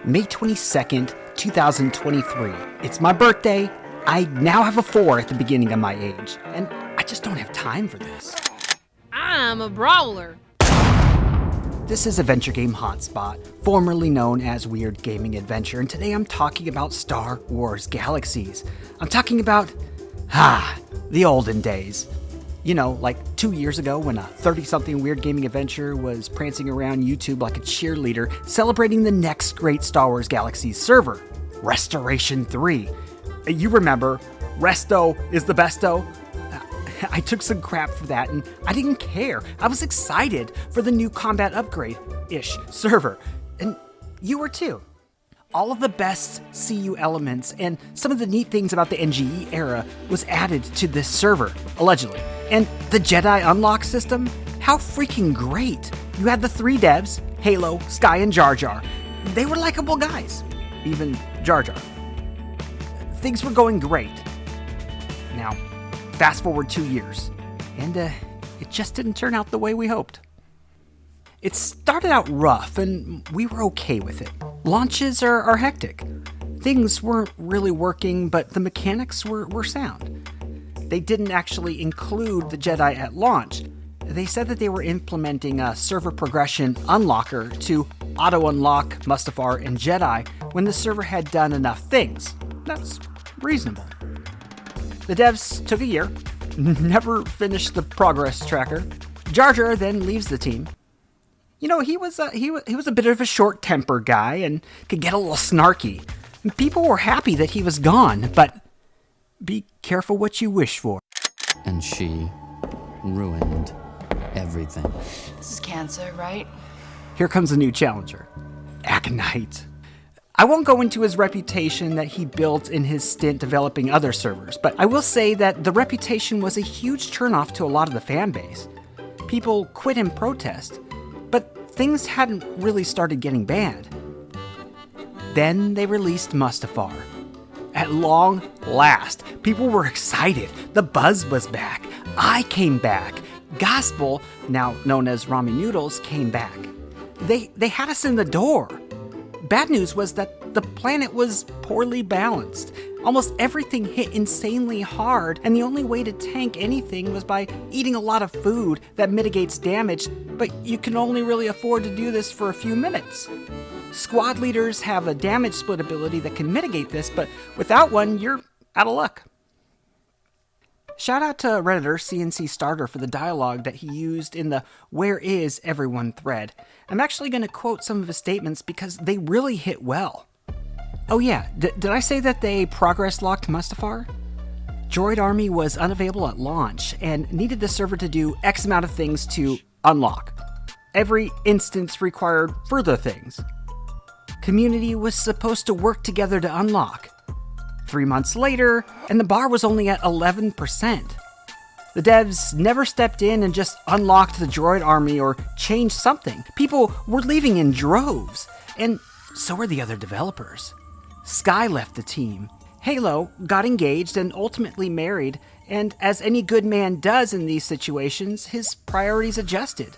May 22nd, 2023. It's my birthday. I now have a 4 at the beginning of my age, and I just don't have time for this. I'm a brawler. This is Adventure Game Hotspot, formerly known as Weird Gaming Adventure, and today I'm talking about Star Wars Galaxies. I'm talking about, the olden days. You know, like 2 years ago when a 30-something Weird Gaming Adventure was prancing around YouTube like a cheerleader, celebrating the next great Star Wars Galaxies server, Restoration 3. You remember, Resto is the besto? I took some crap for that, and I didn't care. I was excited for the new combat upgrade-ish server, and you were too. All of the best CU elements and some of the neat things about the NGE era was added to this server, allegedly. And the Jedi unlock system? How freaking great! You had the 3 devs, Halo, Sky, and Jar Jar. They were likable guys. Even Jar Jar. Things were going great. Now, fast forward 2 years, and it just didn't turn out the way we hoped. It started out rough, and we were okay with it. Launches are hectic. Things weren't really working, but the mechanics were sound. They didn't actually include the Jedi at launch. They said that they were implementing a server progression unlocker to auto-unlock Mustafar and Jedi when the server had done enough things. That's reasonable. The devs took a year, never finished the progress tracker. Jar Jar then leaves the team. You know, he was a bit of a short-tempered guy and could get a little snarky. People were happy that he was gone, but be careful what you wish for. And she ruined everything. This is cancer, right? Here comes a new challenger, Aconite. I won't go into his reputation that he built in his stint developing other servers, but I will say that the reputation was a huge turnoff to a lot of the fan base. People quit in protest, but things hadn't really started getting bad. Then they released Mustafar. At long last, people were excited. The buzz was back. I came back. Gospel, now known as Ramen Noodles, came back. They had us in the door. Bad news was that the planet was poorly balanced. Almost everything hit insanely hard, and the only way to tank anything was by eating a lot of food that mitigates damage, but you can only really afford to do this for a few minutes. Squad leaders have a damage split ability that can mitigate this, but without one, you're out of luck. Shout out to Redditor CNC Starter for the dialogue that he used in the "Where is everyone" thread. I'm actually going to quote some of his statements because they really hit well. Oh yeah, did I say that they progress locked Mustafar? Droid Army was unavailable at launch and needed the server to do X amount of things to unlock. Every instance required further things. Community was supposed to work together to unlock. 3 months later, and the bar was only at 11%. The devs never stepped in and just unlocked the droid army or changed something. People were leaving in droves, and so were the other developers. Sky left the team. Halo got engaged and ultimately married, and as any good man does in these situations, his priorities adjusted.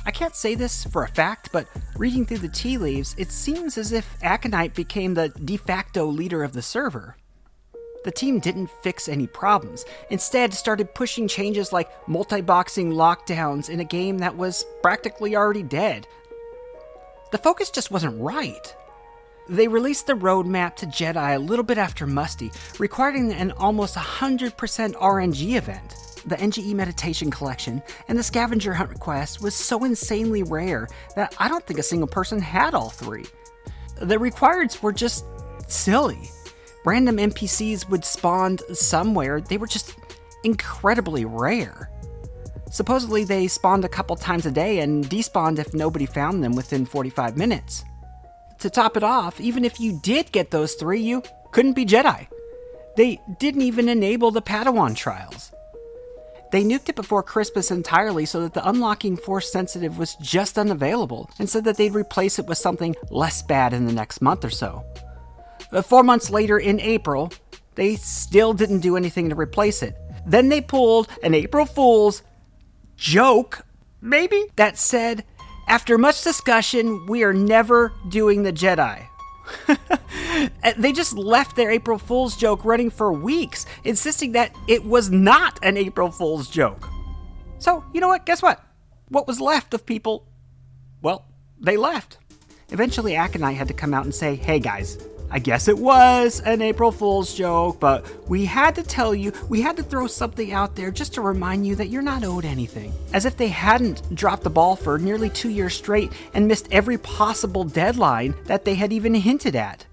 I can't say this for a fact, but reading through the tea leaves, it seems as if Aconite became the de facto leader of the server. The team didn't fix any problems, instead started pushing changes like multi-boxing lockdowns in a game that was practically already dead. The focus just wasn't right. They released the roadmap to Jedi a little bit after Musty, requiring an almost 100% RNG event. The NGE Meditation Collection and the Scavenger Hunt request was so insanely rare that I don't think a single person had all 3. The requireds were just silly. Random NPCs would spawn somewhere. They were just incredibly rare. Supposedly they spawned a couple times a day and despawned if nobody found them within 45 minutes. To top it off, even if you did get those 3, you couldn't be Jedi. They didn't even enable the Padawan trials. They nuked it before Christmas entirely so that the unlocking Force sensitive was just unavailable, and said that they'd replace it with something less bad in the next month or so. 4 months later in April, they still didn't do anything to replace it. Then they pulled an April Fool's joke, maybe, that said, "After much discussion, we are never doing the Jedi." They just left their April Fool's joke running for weeks, insisting that it was not an April Fool's joke. So, you know what? Guess what? What was left of people, well, they left. Eventually, Aconite had to come out and say, hey guys, I guess it was an April Fool's joke, but we had to tell you, we had to throw something out there just to remind you that you're not owed anything. As if they hadn't dropped the ball for nearly 2 years straight and missed every possible deadline that they had even hinted at.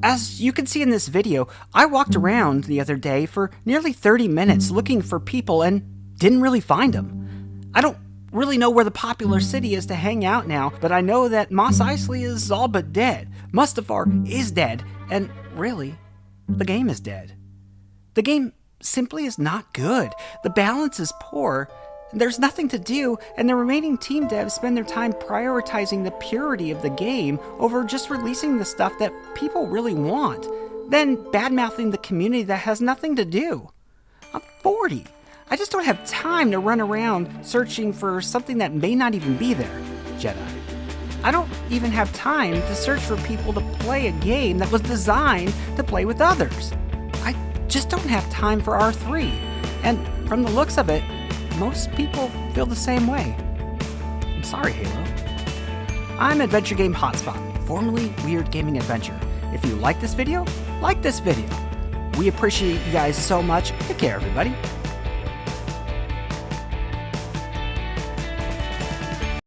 As you can see in this video, I walked around the other day for nearly 30 minutes looking for people and didn't really find them. I don't really know where the popular city is to hang out now, but I know that Mos Eisley is all but dead. Mustafar is dead, and really, the game is dead. The game simply is not good. The balance is poor. There's nothing to do, and the remaining team devs spend their time prioritizing the purity of the game over just releasing the stuff that people really want, then bad-mouthing the community that has nothing to do. I'm 40. I just don't have time to run around searching for something that may not even be there, Jedi. I don't even have time to search for people to play a game that was designed to play with others. I just don't have time for R3. And from the looks of it, most people feel the same way. I'm sorry, Halo. I'm Adventure Game Hotspot, formerly Weird Gaming Adventure. If you like this video, like this video. We appreciate you guys so much. Take care, everybody.